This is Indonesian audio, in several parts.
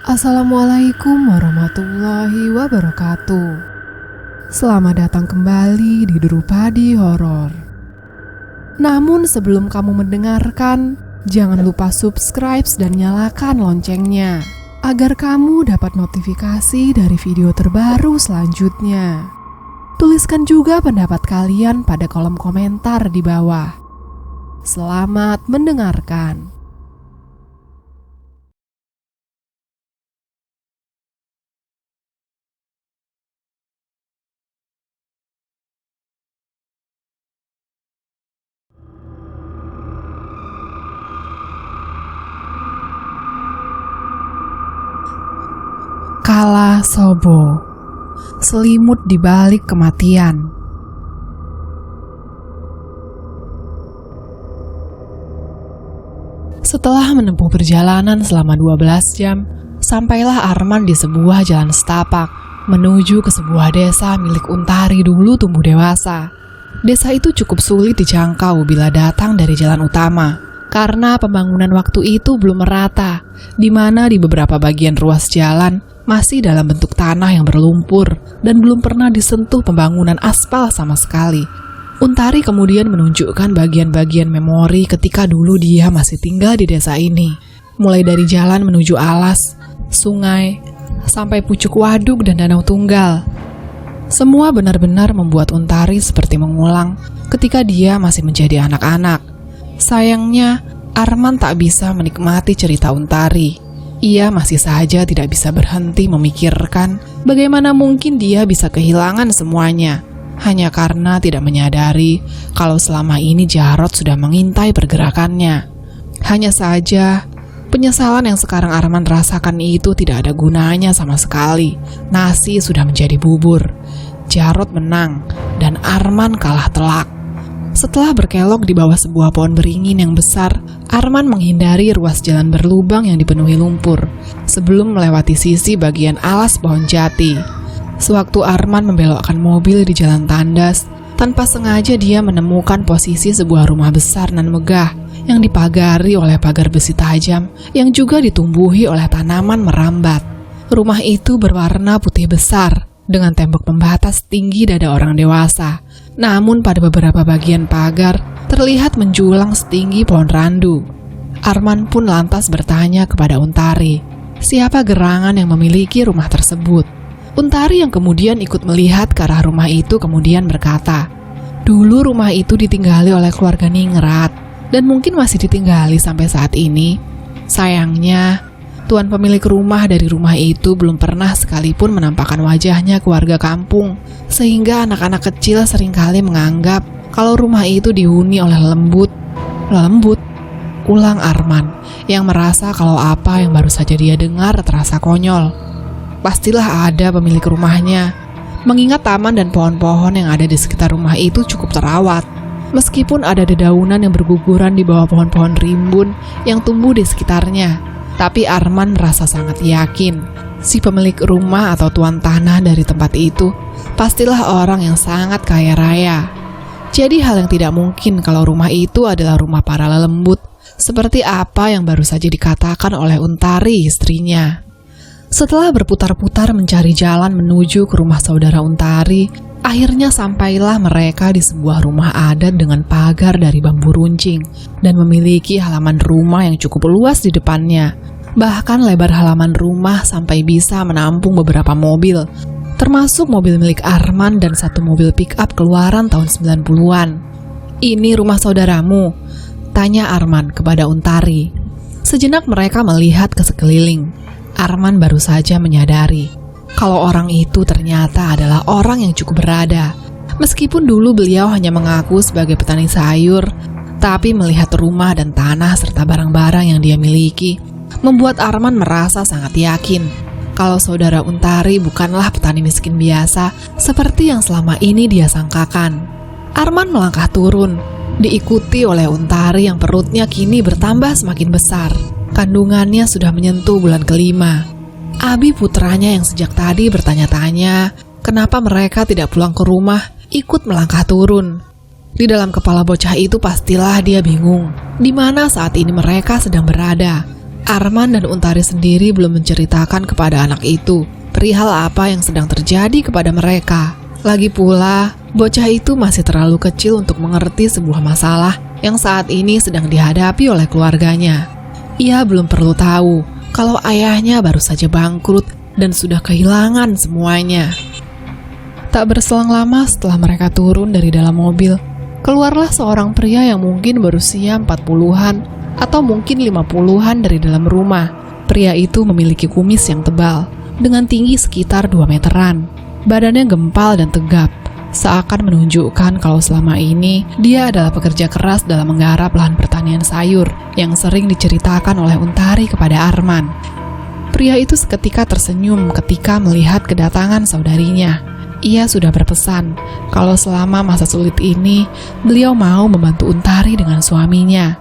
Assalamualaikum warahmatullahi wabarakatuh. Selamat datang kembali di Drupadi Horor. Namun sebelum kamu mendengarkan, jangan lupa subscribe dan nyalakan loncengnya agar kamu dapat notifikasi dari video terbaru selanjutnya. Tuliskan juga pendapat kalian pada kolom komentar di bawah. Selamat mendengarkan. Kala Sobo, selimut di balik kematian. Setelah menempuh perjalanan selama 12 jam, sampailah Arman di sebuah jalan setapak menuju ke sebuah desa milik Untari dulu tumbuh dewasa. Desa itu cukup sulit dijangkau bila datang dari jalan utama, karena pembangunan waktu itu belum merata, di mana di beberapa bagian ruas jalan masih dalam bentuk tanah yang berlumpur dan belum pernah disentuh pembangunan aspal sama sekali. Untari kemudian menunjukkan bagian-bagian memori ketika dulu dia masih tinggal di desa ini, mulai dari jalan menuju alas, sungai, sampai pucuk waduk dan danau tunggal. Semua benar-benar membuat Untari seperti mengulang ketika dia masih menjadi anak-anak. Sayangnya, Arman tak bisa menikmati cerita Untari. Ia masih saja tidak bisa berhenti memikirkan bagaimana mungkin dia bisa kehilangan semuanya, hanya karena tidak menyadari kalau selama ini Jarot sudah mengintai pergerakannya. Hanya saja, penyesalan yang sekarang Arman rasakan itu tidak ada gunanya sama sekali. Nasi sudah menjadi bubur, Jarot menang, dan Arman kalah telak. Setelah berkelok di bawah sebuah pohon beringin yang besar, Arman menghindari ruas jalan berlubang yang dipenuhi lumpur sebelum melewati sisi bagian alas pohon jati. Sewaktu Arman membelokkan mobil di jalan tandas, tanpa sengaja dia menemukan posisi sebuah rumah besar nan megah yang dipagari oleh pagar besi tajam yang juga ditumbuhi oleh tanaman merambat. Rumah itu berwarna putih besar dengan tembok pembatas tinggi dada orang dewasa. Namun pada beberapa bagian pagar terlihat menjulang setinggi pohon randu. Arman pun lantas bertanya kepada Untari, siapa gerangan yang memiliki rumah tersebut. Untari yang kemudian ikut melihat ke arah rumah itu kemudian berkata, dulu rumah itu ditinggali oleh keluarga Ningrat dan mungkin masih ditinggali sampai saat ini. Sayangnya, tuan pemilik rumah dari rumah itu belum pernah sekalipun menampakkan wajahnya ke warga kampung, sehingga anak-anak kecil seringkali menganggap kalau rumah itu dihuni oleh lembut, ulang Arman, yang merasa kalau apa yang baru saja dia dengar terasa konyol. Pastilah ada pemilik rumahnya, mengingat taman dan pohon-pohon yang ada di sekitar rumah itu cukup terawat. Meskipun ada dedaunan yang berguguran di bawah pohon-pohon rimbun yang tumbuh di sekitarnya, tapi Arman merasa sangat yakin si pemilik rumah atau tuan tanah dari tempat itu pastilah orang yang sangat kaya raya. Jadi hal yang tidak mungkin kalau rumah itu adalah rumah para lelembut seperti apa yang baru saja dikatakan oleh Untari istrinya. Setelah berputar-putar mencari jalan menuju ke rumah saudara Untari, akhirnya sampailah mereka di sebuah rumah adat dengan pagar dari bambu runcing dan memiliki halaman rumah yang cukup luas di depannya. Bahkan lebar halaman rumah sampai bisa menampung beberapa mobil, termasuk mobil milik Arman dan satu mobil pick-up keluaran tahun 90-an. Ini rumah saudaramu? Tanya Arman kepada Untari. Sejenak mereka melihat ke sekeliling. Arman baru saja menyadari kalau orang itu ternyata adalah orang yang cukup berada. Meskipun dulu beliau hanya mengaku sebagai petani sayur, tapi melihat rumah dan tanah serta barang-barang yang dia miliki membuat Arman merasa sangat yakin kalau saudara Untari bukanlah petani miskin biasa seperti yang selama ini dia sangkakan. Arman melangkah turun, diikuti oleh Untari yang perutnya kini bertambah semakin besar. Kandungannya sudah menyentuh bulan kelima. Abi putranya yang sejak tadi bertanya-tanya kenapa mereka tidak pulang ke rumah ikut melangkah turun. Di dalam kepala bocah itu pastilah dia bingung di mana saat ini mereka sedang berada. Arman dan Untari sendiri belum menceritakan kepada anak itu perihal apa yang sedang terjadi kepada mereka. Lagi pula, bocah itu masih terlalu kecil untuk mengerti sebuah masalah yang saat ini sedang dihadapi oleh keluarganya. Ia belum perlu tahu kalau ayahnya baru saja bangkrut dan sudah kehilangan semuanya. Tak berselang lama setelah mereka turun dari dalam mobil, keluarlah seorang pria yang mungkin berusia 40-an atau mungkin 50-an dari dalam rumah. Pria itu memiliki kumis yang tebal, dengan tinggi sekitar 2 meteran. Badannya gempal dan tegap, seakan menunjukkan kalau selama ini dia adalah pekerja keras dalam menggarap lahan pertanian sayur yang sering diceritakan oleh Untari kepada Arman. Pria itu seketika tersenyum ketika melihat kedatangan saudarinya. Ia sudah berpesan kalau selama masa sulit ini, beliau mau membantu Untari dengan suaminya.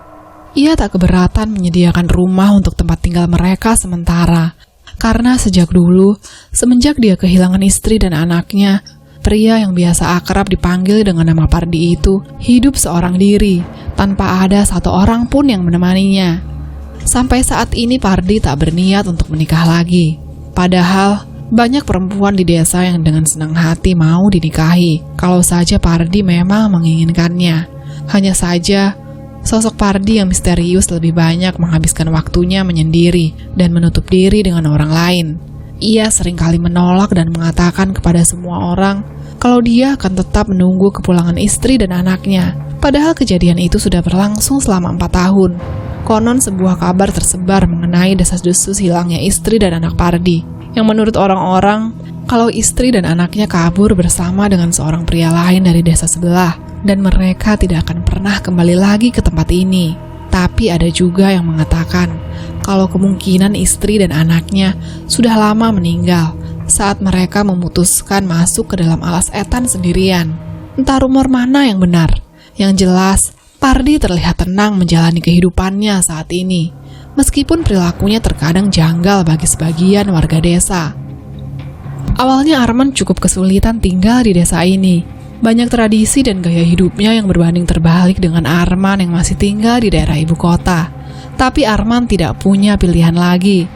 Ia tak keberatan menyediakan rumah untuk tempat tinggal mereka sementara. Karena sejak dulu, semenjak dia kehilangan istri dan anaknya, pria yang biasa akrab dipanggil dengan nama Pardi itu hidup seorang diri, tanpa ada satu orang pun yang menemaninya. Sampai saat ini Pardi tak berniat untuk menikah lagi. Padahal, banyak perempuan di desa yang dengan senang hati mau dinikahi, kalau saja Pardi memang menginginkannya. Hanya saja, sosok Pardi yang misterius lebih banyak menghabiskan waktunya menyendiri dan menutup diri dengan orang lain. Ia seringkali menolak dan mengatakan kepada semua orang kalau dia akan tetap menunggu kepulangan istri dan anaknya. Padahal kejadian itu sudah berlangsung selama 4 tahun. Konon sebuah kabar tersebar mengenai desas-desus hilangnya istri dan anak Pardi, yang menurut orang-orang kalau istri dan anaknya kabur bersama dengan seorang pria lain dari desa sebelah, dan mereka tidak akan pernah kembali lagi ke tempat ini. Tapi ada juga yang mengatakan kalau kemungkinan istri dan anaknya sudah lama meninggal saat mereka memutuskan masuk ke dalam alas etan sendirian. Entah rumor mana yang benar. Yang jelas, Pardi terlihat tenang menjalani kehidupannya saat ini, meskipun perilakunya terkadang janggal bagi sebagian warga desa. Awalnya Arman cukup kesulitan tinggal di desa ini. Banyak tradisi dan gaya hidupnya yang berbanding terbalik dengan Arman yang masih tinggal di daerah ibu kota. Tapi Arman tidak punya pilihan lagi.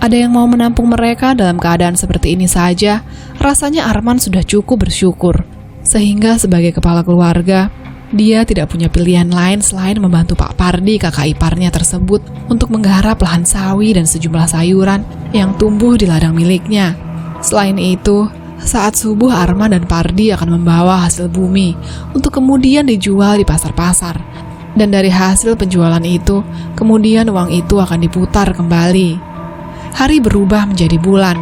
Ada yang mau menampung mereka dalam keadaan seperti ini saja, rasanya Arman sudah cukup bersyukur. Sehingga sebagai kepala keluarga, dia tidak punya pilihan lain selain membantu Pak Pardi, kakak iparnya tersebut, untuk menggarap lahan sawi dan sejumlah sayuran yang tumbuh di ladang miliknya. Selain itu, saat subuh Arman dan Pardi akan membawa hasil bumi untuk kemudian dijual di pasar-pasar. Dan dari hasil penjualan itu, kemudian uang itu akan diputar kembali. Hari berubah menjadi bulan.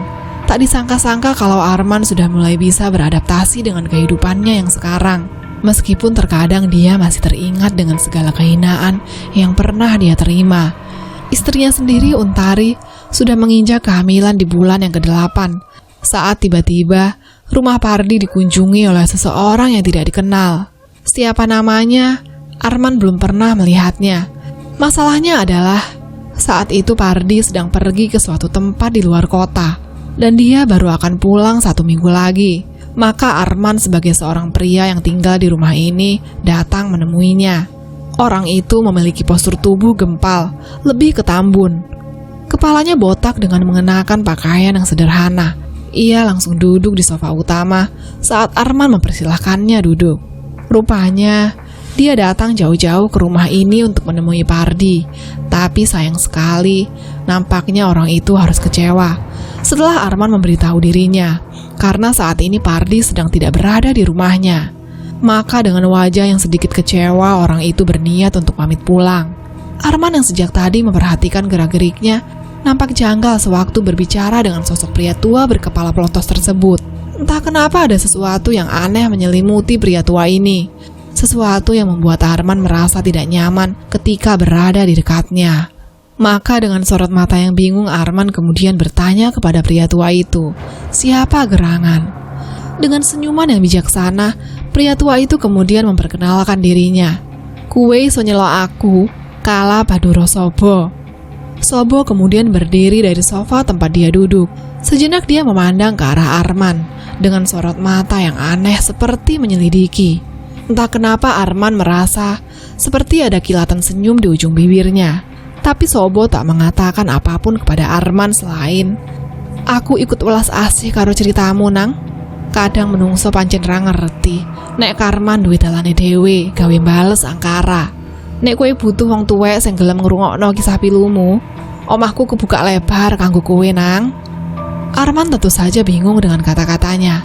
Tak disangka-sangka kalau Arman sudah mulai bisa beradaptasi dengan kehidupannya yang sekarang. Meskipun terkadang dia masih teringat dengan segala kehinaan yang pernah dia terima. Istrinya sendiri, Untari, sudah menginjak kehamilan di bulan yang ke-8. Saat tiba-tiba, rumah Pardi dikunjungi oleh seseorang yang tidak dikenal. Siapa namanya, Arman belum pernah melihatnya. Masalahnya adalah, saat itu Pardi sedang pergi ke suatu tempat di luar kota, dan dia baru akan pulang 1 minggu lagi. Maka Arman sebagai seorang pria yang tinggal di rumah ini datang menemuinya. Orang itu memiliki postur tubuh gempal, lebih ke tambun. Kepalanya botak dengan mengenakan pakaian yang sederhana. Ia langsung duduk di sofa utama saat Arman mempersilahkannya duduk. Rupanya, dia datang jauh-jauh ke rumah ini untuk menemui Pardi. Tapi sayang sekali, nampaknya orang itu harus kecewa setelah Arman memberitahu dirinya, karena saat ini Pardi sedang tidak berada di rumahnya. Maka dengan wajah yang sedikit kecewa, orang itu berniat untuk pamit pulang. Arman yang sejak tadi memperhatikan gerak-geriknya nampak janggal sewaktu berbicara dengan sosok pria tua berkepala pelontos tersebut. Entah kenapa ada sesuatu yang aneh menyelimuti pria tua ini. Sesuatu yang membuat Arman merasa tidak nyaman ketika berada di dekatnya. Maka dengan sorot mata yang bingung, Arman kemudian bertanya kepada pria tua itu, "Siapa gerangan?" Dengan senyuman yang bijaksana, pria tua itu kemudian memperkenalkan dirinya. "Kue sonyelo aku, kala Baduro Sobo." Sobo kemudian berdiri dari sofa tempat dia duduk. Sejenak dia memandang ke arah Arman dengan sorot mata yang aneh seperti menyelidiki. Entah kenapa Arman merasa seperti ada kilatan senyum di ujung bibirnya. Tapi Sobo tak mengatakan apapun kepada Arman selain, "Aku ikut welas asih karo ceritamu nang. Kadang menungso pancen ra ngerti nek Karman duwe dalane dhewe gawe bales angkara. Nek kowe butuh wong tuwek sing gelem ngrungokno kisah pilumu, omahku kebuka lebar kanggo kowe nang." Arman tentu saja bingung dengan kata-katanya.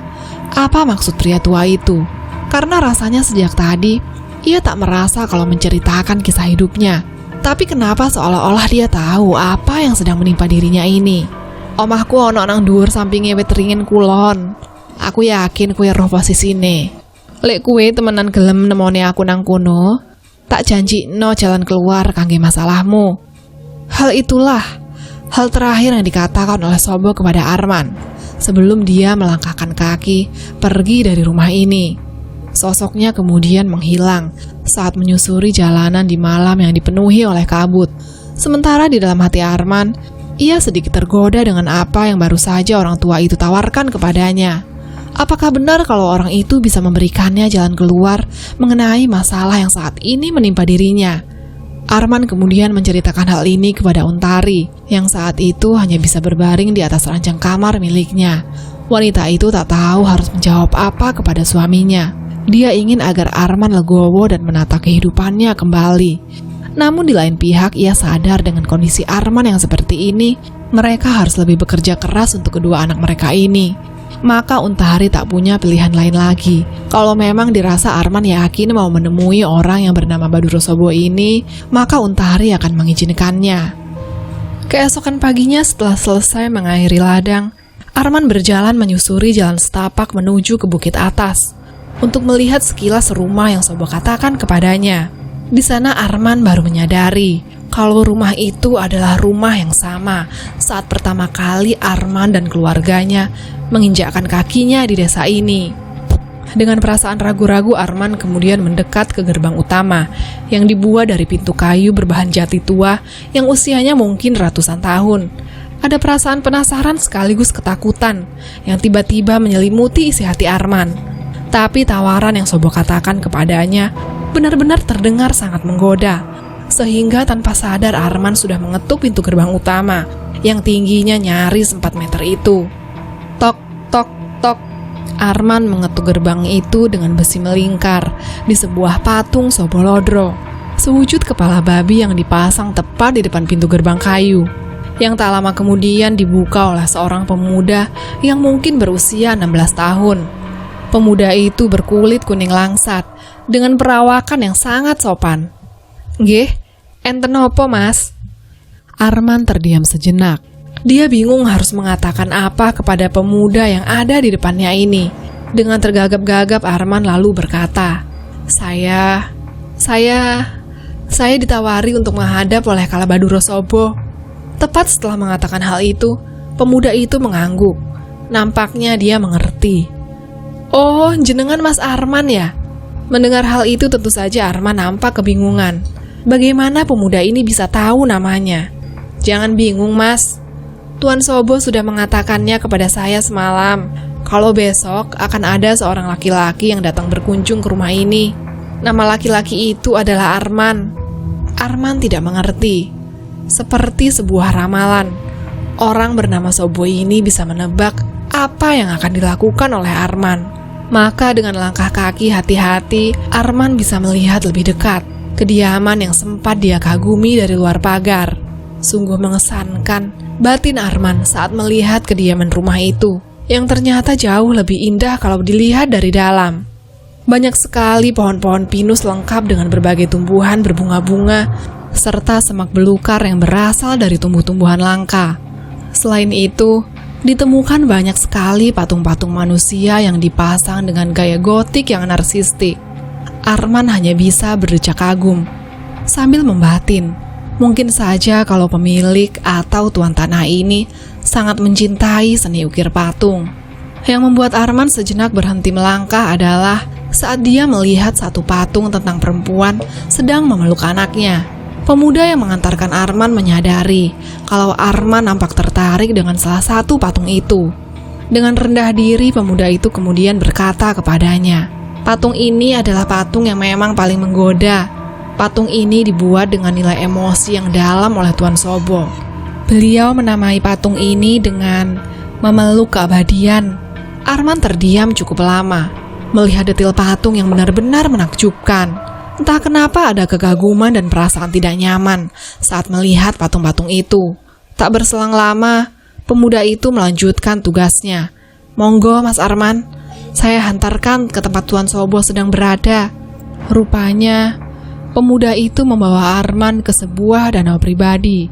Apa maksud pria tua itu? Karena rasanya sejak tadi ia tak merasa kalau menceritakan kisah hidupnya. Tapi kenapa seolah-olah dia tahu apa yang sedang menimpa dirinya ini? "Omahku ono nang dhuwur sampinge wit ringin kulon. Aku yakin kowe roh posisine. Lek kowe temenan gelem nemoni aku nang kono, tak janjikno jalan keluar kangge masalahmu." Hal itulah hal terakhir yang dikatakan oleh Sobo kepada Arman sebelum dia melangkahkan kaki pergi dari rumah ini. Sosoknya kemudian menghilang saat menyusuri jalanan di malam yang dipenuhi oleh kabut. Sementara di dalam hati Arman, ia sedikit tergoda dengan apa yang baru saja orang tua itu tawarkan kepadanya. Apakah benar kalau orang itu bisa memberikannya jalan keluar mengenai masalah yang saat ini menimpa dirinya? Arman kemudian menceritakan hal ini kepada Untari, yang saat itu hanya bisa berbaring di atas ranjang kamar miliknya. Wanita itu tak tahu harus menjawab apa kepada suaminya. Dia ingin agar Arman legowo dan menata kehidupannya kembali. Namun di lain pihak, ia sadar dengan kondisi Arman yang seperti ini, mereka harus lebih bekerja keras untuk kedua anak mereka ini. Maka Untari tak punya pilihan lain lagi. Kalau memang dirasa Arman yakin mau menemui orang yang bernama Baduro Sobo ini, maka Untari akan mengizinkannya. Keesokan paginya setelah selesai mengairi ladang, Arman berjalan menyusuri jalan setapak menuju ke bukit atas untuk melihat sekilas rumah yang Sobo katakan kepadanya. Di sana Arman baru menyadari kalau rumah itu adalah rumah yang sama saat pertama kali Arman dan keluarganya menginjakkan kakinya di desa ini. Dengan perasaan ragu-ragu, Arman kemudian mendekat ke gerbang utama yang dibuat dari pintu kayu berbahan jati tua yang usianya mungkin ratusan tahun. Ada perasaan penasaran sekaligus ketakutan yang tiba-tiba menyelimuti isi hati Arman. Tapi tawaran yang Sobo katakan kepadanya benar-benar terdengar sangat menggoda, sehingga tanpa sadar Arman sudah mengetuk pintu gerbang utama yang tingginya nyaris 4 meter itu. Tok, tok, tok. Arman mengetuk gerbang itu dengan besi melingkar di sebuah patung Sobo Lodro, sewujud kepala babi yang dipasang tepat di depan pintu gerbang kayu, yang tak lama kemudian dibuka oleh seorang pemuda yang mungkin berusia 16 tahun. Pemuda itu berkulit kuning langsat dengan perawakan yang sangat sopan. "Nggih, enten opo, Mas?" Arman terdiam sejenak. Dia bingung harus mengatakan apa kepada pemuda yang ada di depannya ini. Dengan tergagap-gagap Arman lalu berkata, Saya ditawari untuk menghadap oleh Kala Baduro Sobo." Tepat setelah mengatakan hal itu, pemuda itu mengangguk. Nampaknya dia mengerti. "Oh, jenengan Mas Arman ya?" Mendengar hal itu tentu saja Arman nampak kebingungan. Bagaimana pemuda ini bisa tahu namanya? "Jangan bingung, Mas. Tuan Sobo sudah mengatakannya kepada saya semalam. Kalau besok akan ada seorang laki-laki yang datang berkunjung ke rumah ini. Nama laki-laki itu adalah Arman." Arman tidak mengerti. Seperti sebuah ramalan, orang bernama Sobo ini bisa menebak apa yang akan dilakukan oleh Arman. Maka dengan langkah kaki hati-hati, Arman bisa melihat lebih dekat kediaman yang sempat dia kagumi dari luar pagar. Sungguh mengesankan batin Arman saat melihat kediaman rumah itu, yang ternyata jauh lebih indah kalau dilihat dari dalam. Banyak sekali pohon-pohon pinus lengkap dengan berbagai tumbuhan berbunga-bunga, serta semak belukar yang berasal dari tumbuh-tumbuhan langka. Selain itu, ditemukan banyak sekali patung-patung manusia yang dipasang dengan gaya gotik yang narsistik. Arman hanya bisa berdecak kagum sambil membatin. Mungkin saja kalau pemilik atau tuan tanah ini sangat mencintai seni ukir patung. Yang membuat Arman sejenak berhenti melangkah adalah saat dia melihat satu patung tentang perempuan sedang memeluk anaknya. Pemuda yang mengantarkan Arman menyadari kalau Arman nampak tertarik dengan salah satu patung itu. Dengan rendah diri, pemuda itu kemudian berkata kepadanya, "Patung ini adalah patung yang memang paling menggoda. Patung ini dibuat dengan nilai emosi yang dalam oleh Tuan Sobo. Beliau menamai patung ini dengan memeluk keabadian. Arman terdiam cukup lama, melihat detail patung yang benar-benar menakjubkan. Entah kenapa ada kegaguman dan perasaan tidak nyaman saat melihat patung-patung itu. Tak berselang lama, pemuda itu melanjutkan tugasnya. "Monggo Mas Arman, saya hantarkan ke tempat Tuan Sobo sedang berada." Rupanya, pemuda itu membawa Arman ke sebuah danau pribadi,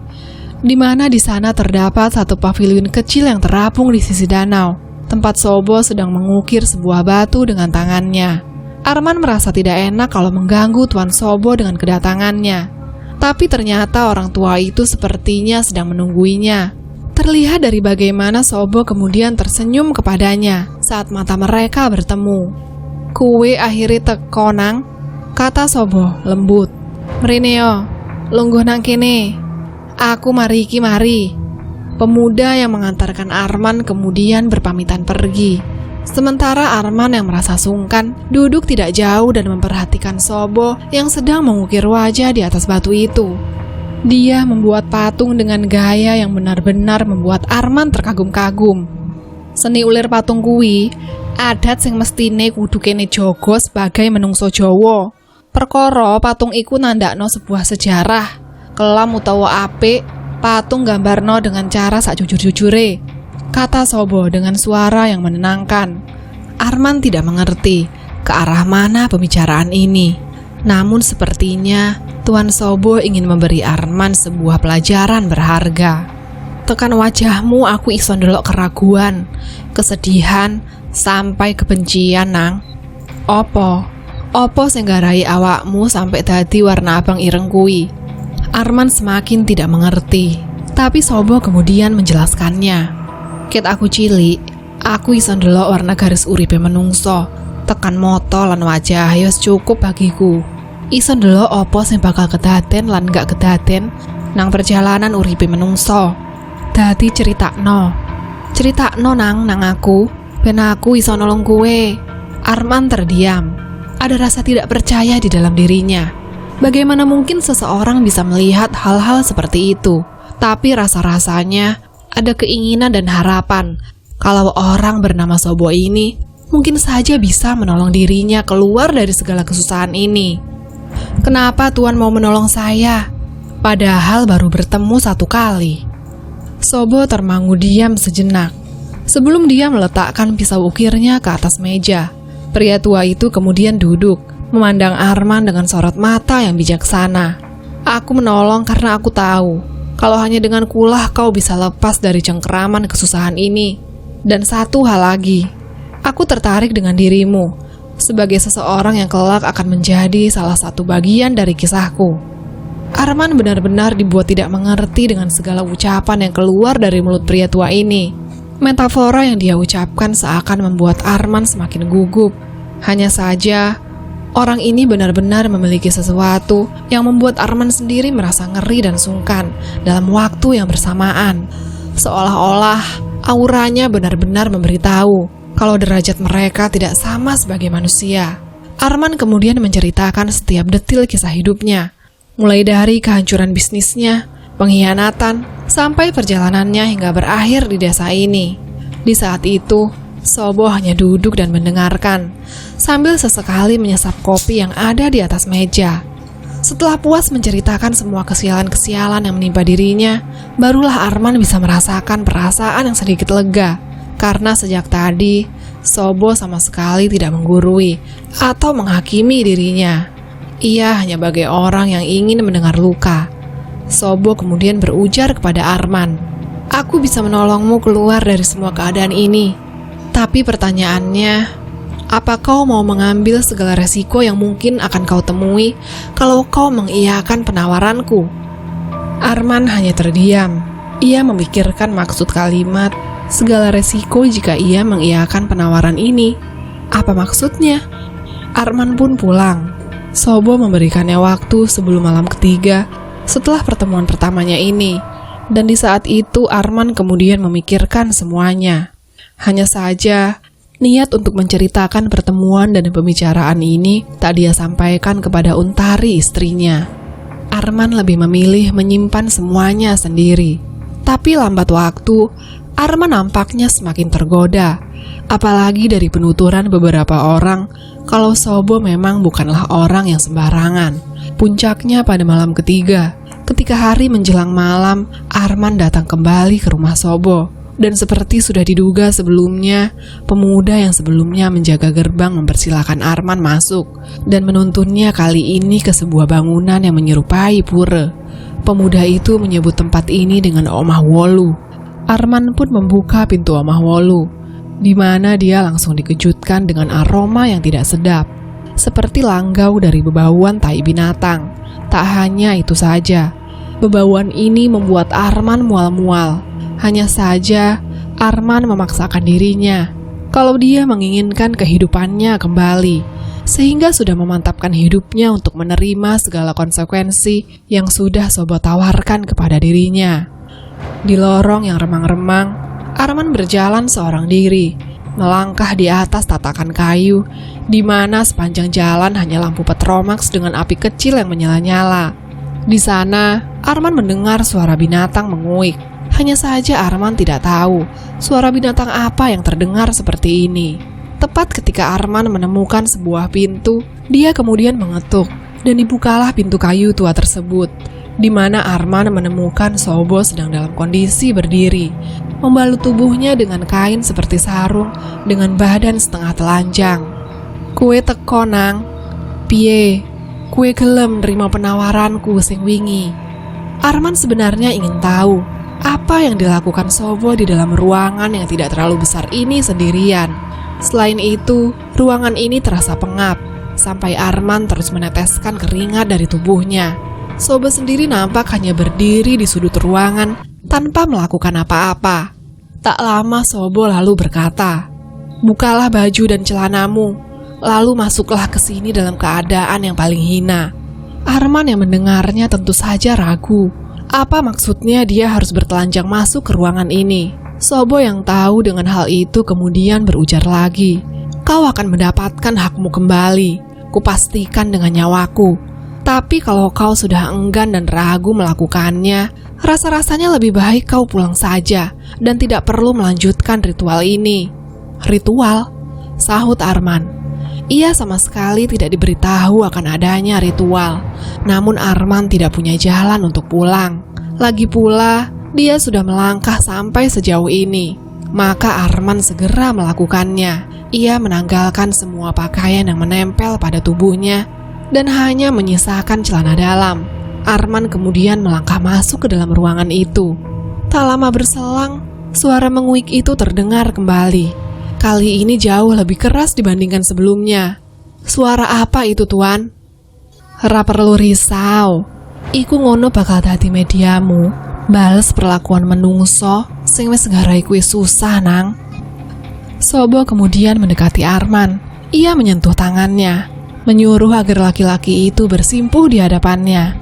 di mana di sana terdapat satu pavilion kecil yang terapung di sisi danau. Tempat Sobo sedang mengukir sebuah batu dengan tangannya. Arman merasa tidak enak kalau mengganggu Tuan Sobo dengan kedatangannya. Tapi ternyata orang tua itu sepertinya sedang menungguinya. Terlihat dari bagaimana Sobo kemudian tersenyum kepadanya saat mata mereka bertemu. "Kuwe akhiri teko nang," kata Sobo lembut. "Mrineo, lungguh nang kene. Aku mari iki mari." Pemuda yang mengantarkan Arman kemudian berpamitan pergi. Sementara Arman yang merasa sungkan duduk tidak jauh dan memperhatikan Sobo yang sedang mengukir wajah di atas batu itu. Dia membuat patung dengan gaya yang benar-benar membuat Arman terkagum-kagum. Seni ulir patung kuwi adat sing mestine kudu kene jaga sebagai menungso Jawa. Perkara patung iku nandakno sebuah sejarah, kelam utawa apik, patung gambarno dengan cara sakjujur-jujure, kata Sobo dengan suara yang menenangkan. Arman tidak mengerti ke arah mana pembicaraan ini. Namun sepertinya Tuan Sobo ingin memberi Arman sebuah pelajaran berharga. "Tekan wajahmu aku iso ndelok keraguan, kesedihan, sampai kebencian nang. Opo sing nggarai awakmu sampai dadi warna abang ireng kuwi?" Arman semakin tidak mengerti, tapi Sobo kemudian menjelaskannya. "Ket aku cilik, aku iso ndelok warna garis uripe menungso. Tekan moto lan wajah wis cukup bagiku. Iso ndelok opo sing bakal kedaden lan gak kedaden nang perjalanan uripe menungso. Dadi critakno nang aku, ben aku iso nolong kowe." Arman terdiam. Ada rasa tidak percaya di dalam dirinya. Bagaimana mungkin seseorang bisa melihat hal-hal seperti itu? Tapi rasa-rasanya ada keinginan dan harapan kalau orang bernama Sobo ini mungkin saja bisa menolong dirinya keluar dari segala kesusahan ini. "Kenapa Tuan mau menolong saya? Padahal baru bertemu satu kali." Sobo termangu diam sejenak sebelum dia meletakkan pisau ukirnya ke atas meja. Pria tua itu kemudian duduk, memandang Arman dengan sorot mata yang bijaksana. "Aku menolong karena aku tahu kalau hanya dengan kulah kau bisa lepas dari cengkeraman kesusahan ini. Dan satu hal lagi, aku tertarik dengan dirimu sebagai seseorang yang kelak akan menjadi salah satu bagian dari kisahku." Arman benar-benar dibuat tidak mengerti dengan segala ucapan yang keluar dari mulut pria tua ini. Metafora yang dia ucapkan seakan membuat Arman semakin gugup. Hanya saja, orang ini benar-benar memiliki sesuatu yang membuat Arman sendiri merasa ngeri dan sungkan dalam waktu yang bersamaan. Seolah-olah auranya benar-benar memberitahu kalau derajat mereka tidak sama sebagai manusia. Arman kemudian menceritakan setiap detil kisah hidupnya, mulai dari kehancuran bisnisnya, pengkhianatan, sampai perjalanannya hingga berakhir di desa ini. Di saat itu, Sobo hanya duduk dan mendengarkan, sambil sesekali menyesap kopi yang ada di atas meja. Setelah puas menceritakan semua kesialan-kesialan yang menimpa dirinya, barulah Arman bisa merasakan perasaan yang sedikit lega. Karena sejak tadi, Sobo sama sekali tidak menggurui atau menghakimi dirinya. Ia hanya bagai orang yang ingin mendengar luka. Sobo kemudian berujar kepada Arman, "Aku bisa menolongmu keluar dari semua keadaan ini. Tapi pertanyaannya, apa kau mau mengambil segala resiko yang mungkin akan kau temui kalau kau mengiyakan penawaranku?" Arman hanya terdiam. Ia memikirkan maksud kalimat, "segala resiko jika ia mengiyakan penawaran ini." Apa maksudnya? Arman pun pulang. Sobo memberikannya waktu sebelum malam ketiga setelah pertemuan pertamanya ini. Dan di saat itu Arman kemudian memikirkan semuanya. Hanya saja, Niat untuk menceritakan pertemuan dan pembicaraan ini tak dia sampaikan kepada Untari istrinya. Arman lebih memilih menyimpan semuanya sendiri. Tapi lambat waktu, Arman nampaknya semakin tergoda. Apalagi dari penuturan beberapa orang kalau Sobo memang bukanlah orang yang sembarangan. Puncaknya pada malam ketiga, ketika hari menjelang malam, Arman datang kembali ke rumah Sobo. Dan seperti sudah diduga sebelumnya, pemuda yang sebelumnya menjaga gerbang mempersilahkan Arman masuk dan menuntunnya kali ini ke sebuah bangunan yang menyerupai pura. Pemuda itu menyebut tempat ini dengan Omah Wolu. Arman pun membuka pintu Omah Wolu, di mana dia langsung dikejutkan dengan aroma yang tidak sedap, seperti langgau dari bebauan tai binatang. Tak hanya itu saja, bebauan ini membuat Arman mual-mual. Hanya saja, Arman memaksakan dirinya kalau dia menginginkan kehidupannya kembali, sehingga sudah memantapkan hidupnya untuk menerima segala konsekuensi yang sudah Sobo tawarkan kepada dirinya. Di lorong yang remang-remang, Arman berjalan seorang diri, melangkah di atas tatakan kayu, di mana sepanjang jalan hanya lampu petromax dengan api kecil yang menyala-nyala. Di sana, Arman mendengar suara binatang menguik. Hanya saja Arman tidak tahu suara binatang apa yang terdengar seperti ini. Tepat ketika Arman menemukan sebuah pintu, dia kemudian mengetuk, dan dibukalah pintu kayu tua tersebut, di mana Arman menemukan Sobo sedang dalam kondisi berdiri, membalut tubuhnya dengan kain seperti sarung, dengan badan setengah telanjang. "Kue teko nang, piye? Kue gelem nerima penawaranku sing wingi?" Arman sebenarnya ingin tahu apa yang dilakukan Sobo di dalam ruangan yang tidak terlalu besar ini sendirian. Selain itu, ruangan ini terasa pengap, sampai Arman terus meneteskan keringat dari tubuhnya. Sobo sendiri nampak hanya berdiri di sudut ruangan tanpa melakukan apa-apa. Tak lama Sobo lalu berkata, "Bukalah baju dan celanamu, lalu masuklah ke sini dalam keadaan yang paling hina." Arman yang mendengarnya tentu saja ragu. Apa maksudnya dia harus bertelanjang masuk ke ruangan ini? Sobo yang tahu dengan hal itu kemudian berujar lagi, "Kau akan mendapatkan hakmu kembali, kupastikan dengan nyawaku. Tapi kalau kau sudah enggan dan ragu melakukannya, rasa-rasanya lebih baik kau pulang saja dan tidak perlu melanjutkan ritual ini." "Ritual?" sahut Arman. Ia sama sekali tidak diberitahu akan adanya ritual. Namun Arman tidak punya jalan untuk pulang. Lagi pula, dia sudah melangkah sampai sejauh ini. Maka Arman segera melakukannya. Ia menanggalkan semua pakaian yang menempel pada tubuhnya dan hanya menyisakan celana dalam. Arman kemudian melangkah masuk ke dalam ruangan itu. Tak lama berselang, suara menguik itu terdengar kembali. Kali ini jauh lebih keras dibandingkan sebelumnya. "Suara apa itu, Tuan?" "Ra perlu risau. Iku ngono bakal dadi mediamu bales perlakuan menungso sing wis nggarai kuwi susah, nang." Sobo kemudian mendekati Arman. Ia menyentuh tangannya, menyuruh agar laki-laki itu bersimpuh di hadapannya.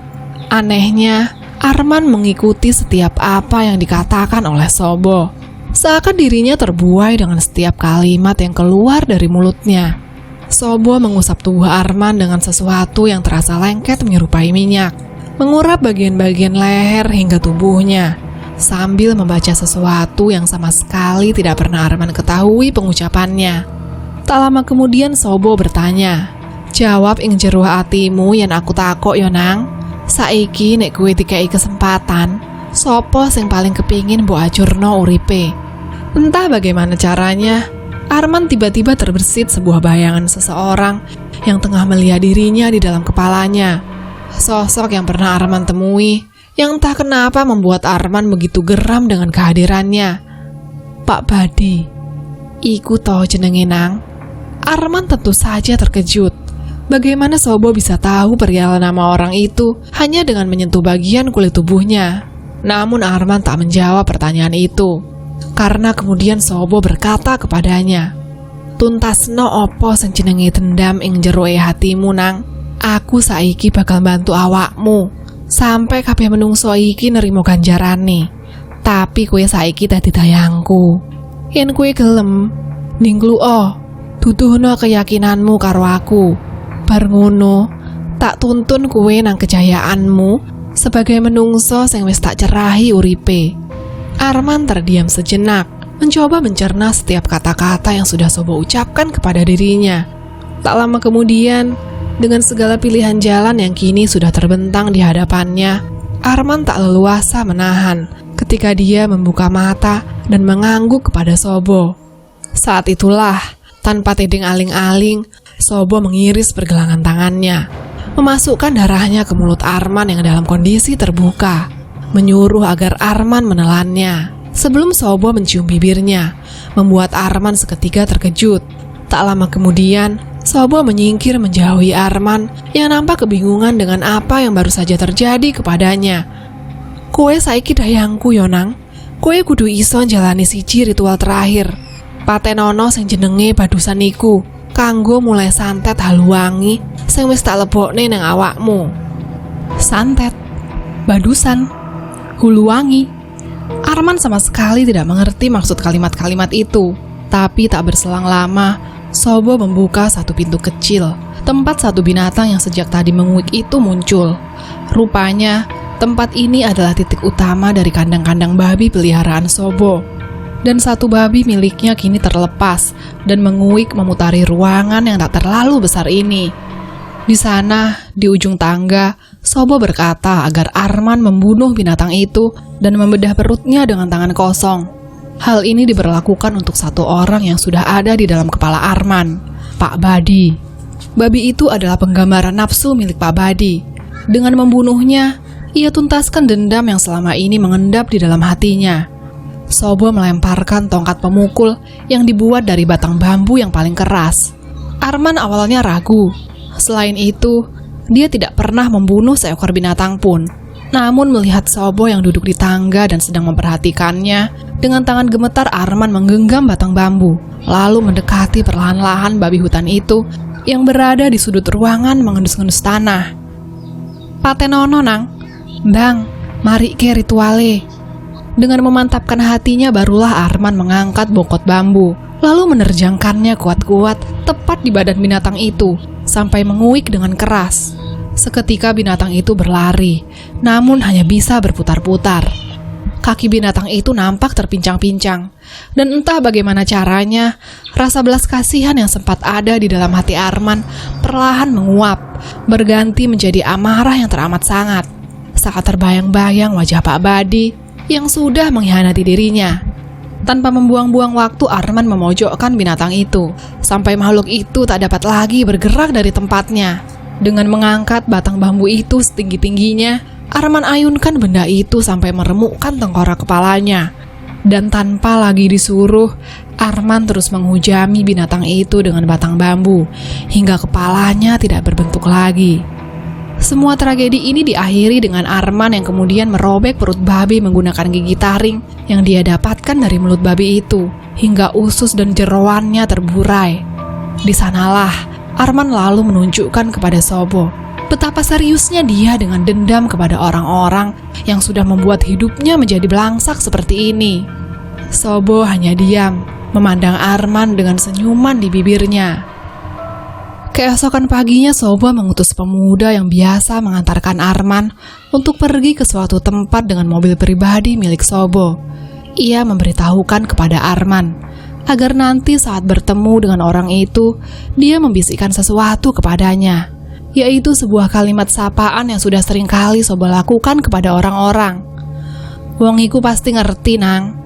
Anehnya, Arman mengikuti setiap apa yang dikatakan oleh Sobo. Seakan dirinya terbuai dengan setiap kalimat yang keluar dari mulutnya. Sobo mengusap tubuh Arman dengan sesuatu yang terasa lengket menyerupai minyak, mengurap bagian-bagian leher hingga tubuhnya, sambil membaca sesuatu yang sama sekali tidak pernah Arman ketahui pengucapannya. Tak lama kemudian Sobo bertanya, "Jawab ing jero atimu yen aku takok yo nang. Saiki nek kowe dikai kesempatan, sopo sing paling kepingin mbok ajurno uripe?" Entah bagaimana caranya, Arman tiba-tiba terbersit sebuah bayangan seseorang yang tengah melihat dirinya di dalam kepalanya. Sosok yang pernah Arman temui, yang entah kenapa membuat Arman begitu geram dengan kehadirannya. "Pak Badi, iku toh jenenge nang." Arman tentu saja terkejut. Bagaimana Sobo bisa tahu perihal nama orang itu hanya dengan menyentuh bagian kulit tubuhnya? Namun Arman tak menjawab pertanyaan itu. Karena kemudian Sobo berkata kepadanya, "Tuntasno opo sing jenenge dendam ing jero hatimu nang. Aku saiki bakal bantu awakmu sampai kabeh menungso iki nerimo ganjarane. Tapi kowe saiki dadi dayangku. Yen kowe gelem, Ningluo, tutuhno keyakinanmu karo aku. Bar ngono, tak tuntun kowe nang kejayaanmu sebagai menungso sing wis tak cerahi uripe. Arman terdiam sejenak, mencoba mencerna setiap kata-kata yang sudah Sobo ucapkan kepada dirinya. Tak lama kemudian, dengan segala pilihan jalan yang kini sudah terbentang di hadapannya, Arman tak leluasa menahan ketika dia membuka mata dan mengangguk kepada Sobo. Saat itulah, tanpa tedeng aling-aling, Sobo mengiris pergelangan tangannya, memasukkan darahnya ke mulut Arman yang dalam kondisi terbuka, menyuruh agar Arman menelannya. Sebelum Sobo mencium bibirnya, membuat Arman seketika terkejut. Tak lama kemudian, Sobo menyingkir menjauhi Arman yang nampak kebingungan dengan apa yang baru saja terjadi kepadanya. Kowe saiki dayangku Yonang, kowe kudu iso jalani siji ritual terakhir. Patenono sing jenenge badusan iku, kanggo mulai santet haluwangi sing wis tak lebokne nang awakmu. Santet, badusan, huluwangi. Arman sama sekali tidak mengerti maksud kalimat-kalimat itu. Tapi tak berselang lama, Sobo membuka satu pintu kecil, tempat satu binatang yang sejak tadi menguik itu muncul. Rupanya, tempat ini adalah titik utama dari kandang-kandang babi peliharaan Sobo. Dan satu babi miliknya kini terlepas dan menguik memutari ruangan yang tak terlalu besar ini. Di sana, di ujung tangga, Sobo berkata agar Arman membunuh binatang itu dan membedah perutnya dengan tangan kosong. Hal ini diberlakukan untuk satu orang yang sudah ada di dalam kepala Arman, Pak Badi. Babi itu adalah penggambaran nafsu milik Pak Badi. Dengan membunuhnya, ia tuntaskan dendam yang selama ini mengendap di dalam hatinya. Sobo melemparkan tongkat pemukul yang dibuat dari batang bambu yang paling keras. Arman awalnya ragu. Selain itu, dia tidak pernah membunuh seekor binatang pun. Namun melihat Sobo yang duduk di tangga dan sedang memperhatikannya, dengan tangan gemetar Arman menggenggam batang bambu, lalu mendekati perlahan-lahan babi hutan itu yang berada di sudut ruangan mengendus-endus tanah. Patenono nang, bang, mari ke rituale. Dengan memantapkan hatinya barulah Arman mengangkat bongkot bambu, lalu menerjangkannya kuat-kuat tepat di badan binatang itu, sampai menguik dengan keras. Seketika binatang itu berlari, namun hanya bisa berputar-putar. Kaki binatang itu nampak terpincang-pincang, dan entah bagaimana caranya, rasa belas kasihan yang sempat ada di dalam hati Arman perlahan menguap, berganti menjadi amarah yang teramat sangat. Saat terbayang-bayang wajah Pak Badi yang sudah mengkhianati dirinya. Tanpa membuang-buang waktu, Arman memojokkan binatang itu, sampai makhluk itu tak dapat lagi bergerak dari tempatnya. Dengan mengangkat batang bambu itu setinggi-tingginya, Arman ayunkan benda itu sampai meremukkan tengkorak kepalanya. Dan tanpa lagi disuruh, Arman terus menghujami binatang itu dengan batang bambu, hingga kepalanya tidak berbentuk lagi. Semua tragedi ini diakhiri dengan Arman yang kemudian merobek perut babi menggunakan gigi taring yang dia dapatkan dari mulut babi itu, hingga usus dan jeroannya terburai. Di sanalah Arman lalu menunjukkan kepada Sobo betapa seriusnya dia dengan dendam kepada orang-orang yang sudah membuat hidupnya menjadi belangsak seperti ini. Sobo hanya diam, memandang Arman dengan senyuman di bibirnya. Keesokan paginya, Sobo mengutus pemuda yang biasa mengantarkan Arman untuk pergi ke suatu tempat dengan mobil pribadi milik Sobo. Ia memberitahukan kepada Arman agar nanti saat bertemu dengan orang itu, dia membisikkan sesuatu kepadanya, yaitu sebuah kalimat sapaan yang sudah sering kali Sobo lakukan kepada orang-orang. Wong iku pasti ngerti nang.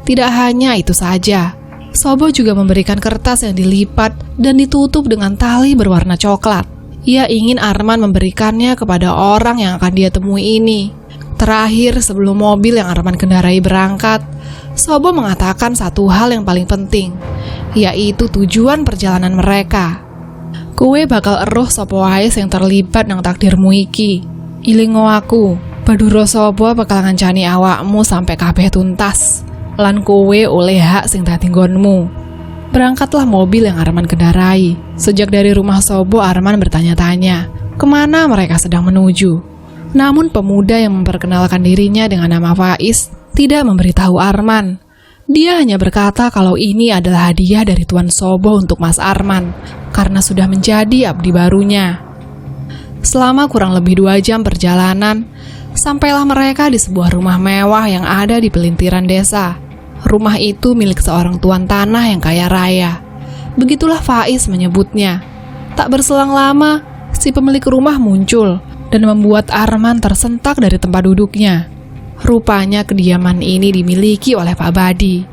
Tidak hanya itu saja, Sobo juga memberikan kertas yang dilipat dan ditutup dengan tali berwarna coklat. Ia ingin Arman memberikannya kepada orang yang akan dia temui ini. Terakhir, sebelum mobil yang Arman kendarai berangkat, Sobo mengatakan satu hal yang paling penting, yaitu tujuan perjalanan mereka. Kue bakal eruh sapa wae sing terlibat nang takdirmu iki. Ilingo aku, Baduro Sobo bakal ngancani awakmu sampai kabeh tuntas. Lan kowe oleh hak sing dadi nggonmu. Berangkatlah mobil yang Arman kendarai. Sejak dari rumah Sobo, Arman bertanya-tanya kemana mereka sedang menuju. Namun pemuda yang memperkenalkan dirinya dengan nama Faiz tidak memberitahu Arman. Dia hanya berkata kalau ini adalah hadiah dari Tuan Sobo untuk Mas Arman, karena sudah menjadi abdi barunya. Selama kurang lebih 2 jam perjalanan, sampailah mereka di sebuah rumah mewah yang ada di pelintiran desa. Rumah itu milik seorang tuan tanah yang kaya raya. Begitulah Faiz menyebutnya. Tak berselang lama, si pemilik rumah muncul dan membuat Arman tersentak dari tempat duduknya. Rupanya kediaman ini dimiliki oleh Pak Badi.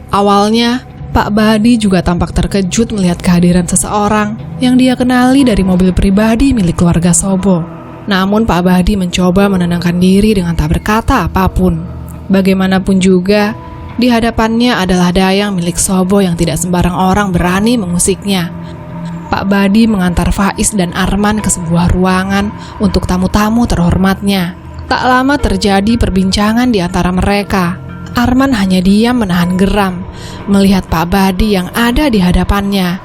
Awalnya, Pak Badi juga tampak terkejut melihat kehadiran seseorang yang dia kenali dari mobil pribadi milik keluarga Sobo. Namun Pak Badi mencoba menenangkan diri dengan tak berkata apapun. Bagaimanapun juga, di hadapannya adalah dayang milik Sobo yang tidak sembarang orang berani mengusiknya. Pak Badi mengantar Faiz dan Arman ke sebuah ruangan untuk tamu-tamu terhormatnya. Tak lama terjadi perbincangan di antara mereka. Arman hanya diam menahan geram melihat Pak Badi yang ada di hadapannya.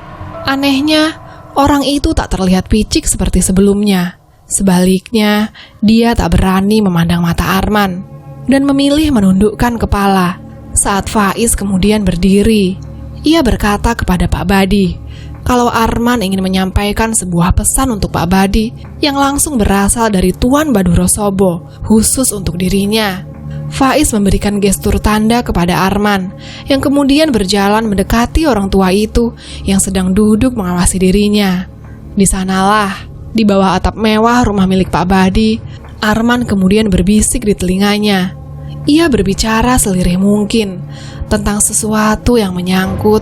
Anehnya, orang itu tak terlihat picik seperti sebelumnya. Sebaliknya, dia tak berani memandang mata Arman dan memilih menundukkan kepala. Saat Faiz kemudian berdiri, ia berkata kepada Pak Badi kalau Arman ingin menyampaikan sebuah pesan untuk Pak Badi yang langsung berasal dari Tuan Baduro Sobo, khusus untuk dirinya. Faiz memberikan gestur tanda kepada Arman, yang kemudian berjalan mendekati orang tua itu yang sedang duduk mengawasi dirinya. Di sanalah, di bawah atap mewah rumah milik Pak Badi, Arman kemudian berbisik di telinganya. Ia berbicara selirih mungkin tentang sesuatu yang menyangkut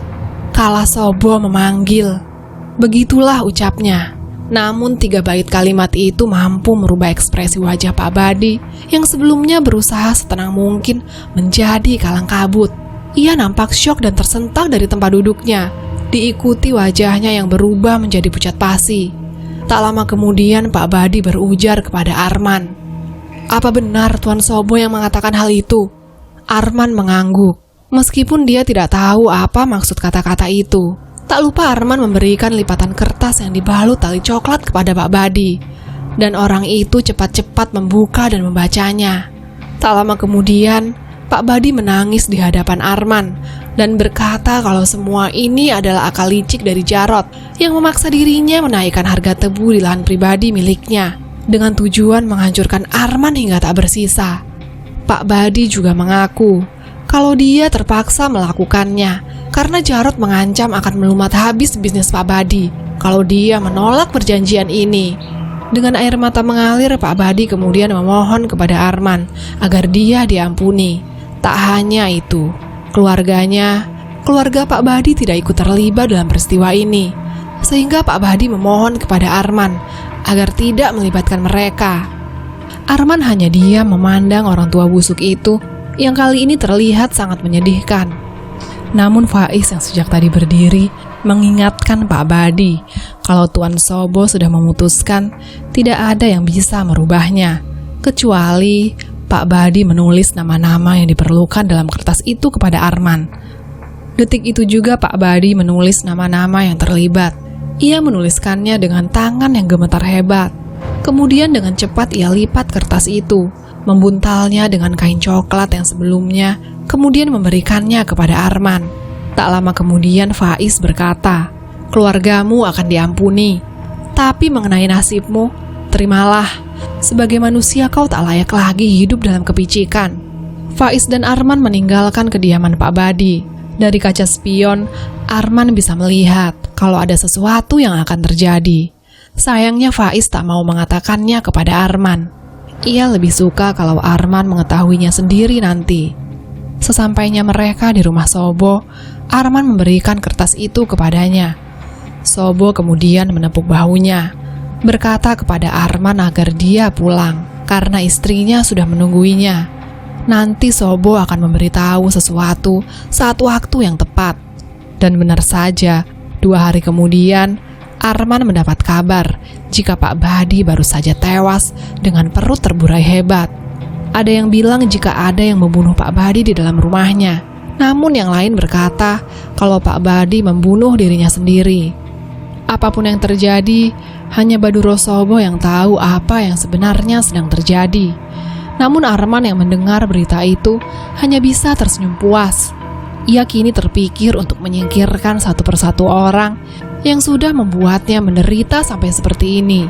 Kala Sobo memanggil. Begitulah ucapnya. Namun 3 bait kalimat itu mampu merubah ekspresi wajah Pak Badi yang sebelumnya berusaha setenang mungkin menjadi kalang kabut. Ia nampak syok dan tersentak dari tempat duduknya, diikuti wajahnya yang berubah menjadi pucat pasi. Tak lama kemudian Pak Badi berujar kepada Arman, "Apa benar Tuan Sobo yang mengatakan hal itu?" Arman mengangguk. Meskipun dia tidak tahu apa maksud kata-kata itu, tak lupa Arman memberikan lipatan kertas yang dibalut tali coklat kepada Pak Badi, dan orang itu cepat-cepat membuka dan membacanya. Tak lama kemudian, Pak Badi menangis di hadapan Arman dan berkata kalau semua ini adalah akal licik dari Jarot yang memaksa dirinya menaikkan harga tebu di lahan pribadi miliknya dengan tujuan menghancurkan Arman hingga tak bersisa. Pak Badi juga mengaku kalau dia terpaksa melakukannya karena Jarot mengancam akan melumat habis bisnis Pak Badi kalau dia menolak perjanjian ini. Dengan air mata mengalir, Pak Badi kemudian memohon kepada Arman agar dia diampuni. Tak hanya itu, keluarga Pak Badi tidak ikut terlibat dalam peristiwa ini, sehingga Pak Badi memohon kepada Arman agar tidak melibatkan mereka. Arman hanya diam memandang orang tua busuk itu yang kali ini terlihat sangat menyedihkan. Namun Faiz yang sejak tadi berdiri mengingatkan Pak Badi kalau Tuan Sobo sudah memutuskan tidak ada yang bisa merubahnya, kecuali Pak Badi menulis nama-nama yang diperlukan dalam kertas itu kepada Arman. Detik itu juga Pak Badi menulis nama-nama yang terlibat. Ia menuliskannya dengan tangan yang gemetar hebat. Kemudian dengan cepat ia lipat kertas itu, membuntalnya dengan kain coklat yang sebelumnya, kemudian memberikannya kepada Arman. Tak lama kemudian Faiz berkata, "Keluargamu akan diampuni, tapi mengenai nasibmu, terimalah. Sebagai manusia kau tak layak lagi hidup dalam kepicikan." Faiz dan Arman meninggalkan kediaman Pak Badi. Dari kaca spion, Arman bisa melihat kalau ada sesuatu yang akan terjadi. Sayangnya Faiz tak mau mengatakannya kepada Arman. Ia lebih suka kalau Arman mengetahuinya sendiri nanti. Sesampainya mereka di rumah Sobo, Arman memberikan kertas itu kepadanya. Sobo kemudian menepuk bahunya, berkata kepada Arman agar dia pulang karena istrinya sudah menungguinya. Nanti Sobo akan memberitahu sesuatu saat waktu yang tepat. Dan benar saja, 2 hari kemudian Arman mendapat kabar jika Pak Badi baru saja tewas dengan perut terburai hebat. Ada yang bilang jika ada yang membunuh Pak Badi di dalam rumahnya. Namun yang lain berkata kalau Pak Badi membunuh dirinya sendiri. Apapun yang terjadi, hanya Baduro Sobo yang tahu apa yang sebenarnya sedang terjadi. Namun Arman yang mendengar berita itu hanya bisa tersenyum puas. ia kini terpikir untuk menyingkirkan satu persatu orang yang sudah membuatnya menderita sampai seperti ini.